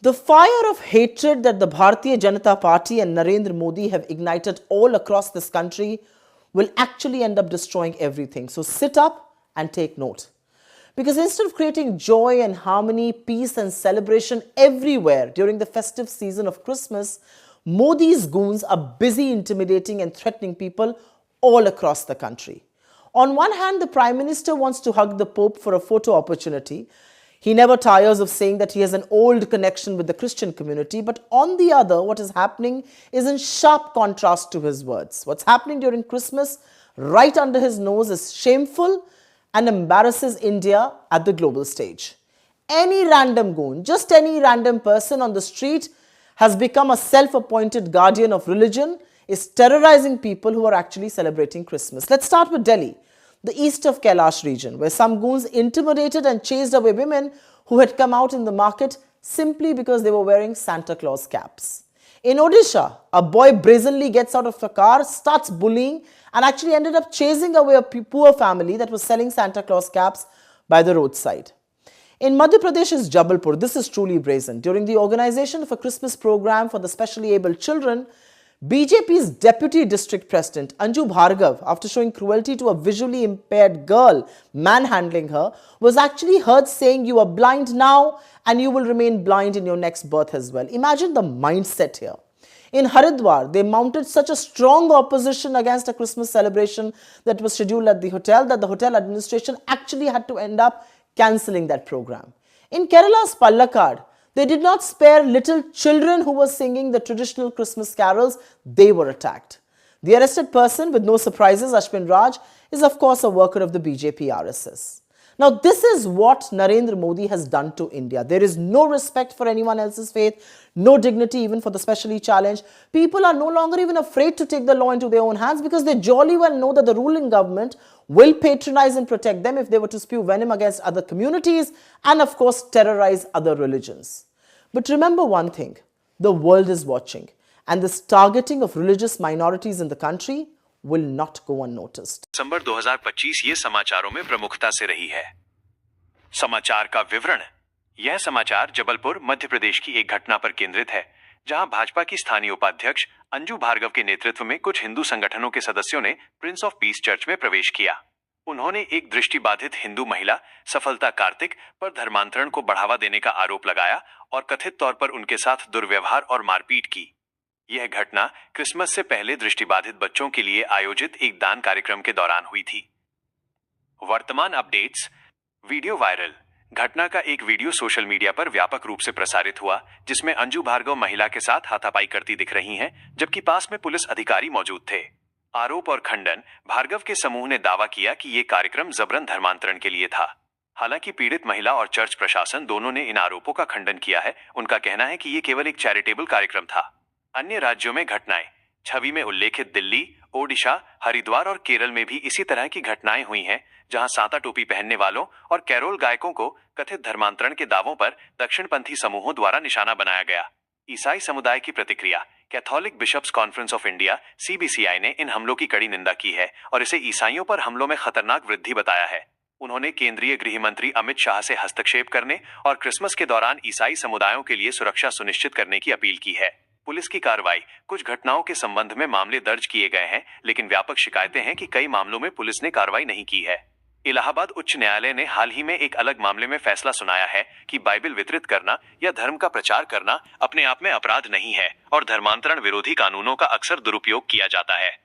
The fire of hatred that the Bharatiya Janata Party and Narendra Modi have ignited all across this country will actually end up destroying everything. So sit up and take note. Because instead of creating joy and harmony, peace and celebration everywhere during the festive season of Christmas, Modi's goons are busy intimidating and threatening people all across the country. On one hand, the Prime Minister wants to hug the Pope for a photo opportunity. He never tires of saying that he has an old connection with the Christian community. But on the other, what is happening is in sharp contrast to his words. What's happening during Christmas right under his nose is shameful and embarrasses India at the global stage. Any random goon, just any random person on the street has become a self-appointed guardian of religion, is terrorizing people who are actually celebrating Christmas. Let's start with Delhi, the east of Kailash region, where some goons intimidated and chased away women who had come out in the market simply because they were wearing Santa Claus caps. In Odisha, a boy brazenly gets out of a car, starts bullying, and actually ended up chasing away a poor family that was selling Santa Claus caps by the roadside. In Madhya Pradesh's Jabalpur, this is truly brazen. During the organization of a Christmas program for the specially abled children, BJP's Deputy District President Anju Bhargav, after showing cruelty to a visually impaired girl manhandling her, was actually heard saying, "You are blind now and you will remain blind in your next birth as well." Imagine the mindset here. In Haridwar, they mounted such a strong opposition against a Christmas celebration that was scheduled at the hotel that the hotel administration actually had to end up cancelling that program. In Kerala's Palakkad, they did not spare little children who were singing the traditional Christmas carols. They were attacked. The arrested person, with no surprises, Ashwin Raj, is of course a worker of the BJP RSS. Now, this is what Narendra Modi has done to India. There is no respect for anyone else's faith, no dignity even for the specially challenged. People are no longer even afraid to take the law into their own hands because they jolly well know that the ruling government will patronize and protect them if they were to spew venom against other communities and, of course, terrorize other religions. But remember one thing, the world is watching, and this targeting of religious minorities in the country will not go unnoticed. दिसंबर 2025 ये समाचारों में प्रमुखता से रही है। समाचार का विवरण। यह समाचार जबलपुर मध्य प्रदेश की एक घटना पर केंद्रित है, जहां भाजपा की स्थानीय उपाध्यक्ष अंजू भार्गव के नेतृत्व में कुछ हिंदू संगठनों के सदस्यों ने प्रिंस ऑफ पीस चर्च में प्रवेश किया। उन्होंने एक दृष्टिबाधित हिंदू महिला सफलता कार्तिक पर धर्मांतरण को बढ़ावा देने का आरोप लगाया और कथित तौर पर उनके साथ दुर्व्यवहार और मारपीट की। यह घटना क्रिसमस से पहले दृष्टिबाधित बच्चों के लिए आयोजित एक दान कार्यक्रम के दौरान हुई थी। वर्तमान अपडेट्स। Video viral. घटना का एक वीडियो सोशल मीडिया पर व्यापक रूप से प्रसारित हुआ, जिसमें अंजू भार्गव महिला के साथ हाथापाई करती दिख रही हैं, जबकि पास में पुलिस अधिकारी मौजूद थे। आरोप और खंडन। भार्गव के समूह ने दावा किया कि यह कार्यक्रम जबरन धर्मांतरण के लिए था। हालांकि पीड़ित महिला और चर्च प्रशासन दोनों ने इन आरोपों का खंडन किया है। उनका कहना है कि यह केवल एक चैरिटेबल कार्यक्रम था। अन्य राज्यों में घटनाएं। छवि में उल्लेखित दिल्ली, ओडिशा, हरिद्वार और केरल में भी इसी तरह की घटनाएं हुई हैं, जहां सांता टोपी पहनने वालों और कैरोल गायकों को कथित धर्मांतरण के दावों पर दक्षिणपंथी समूहों द्वारा निशाना बनाया गया। ईसाई समुदाय की प्रतिक्रिया। Catholic bishops conference of India (CBCI) ने इन हमलों की कड़ी निंदा की है और इसे ईसाइयों पर हमलों में खतरनाक वृद्धि बताया है। उन्होंने केंद्रीय गृह मंत्री अमित शाह से हस्तक्षेप करने और क्रिसमस के दौरान ईसाई समुदायों के लिए सुरक्षा सुनिश्चित करने की अपील की है। पुलिस की कार्रवाई। कुछ घटनाओं के संबंध में मामले दर्ज किए गए हैं, लेकिन व्यापक शिकायतें हैं कि कई मामलों में पुलिस ने कार्रवाई नहीं की है। इलाहाबाद उच्च न्यायालय ने हाल ही में एक अलग मामले में फैसला सुनाया है कि बाइबिल वितरित करना या धर्म का प्रचार करना अपने आप में अपराध नहीं है और धर्मांतरण विरोधी कानूनों का अक्सर दुरुपयोग किया जाता है।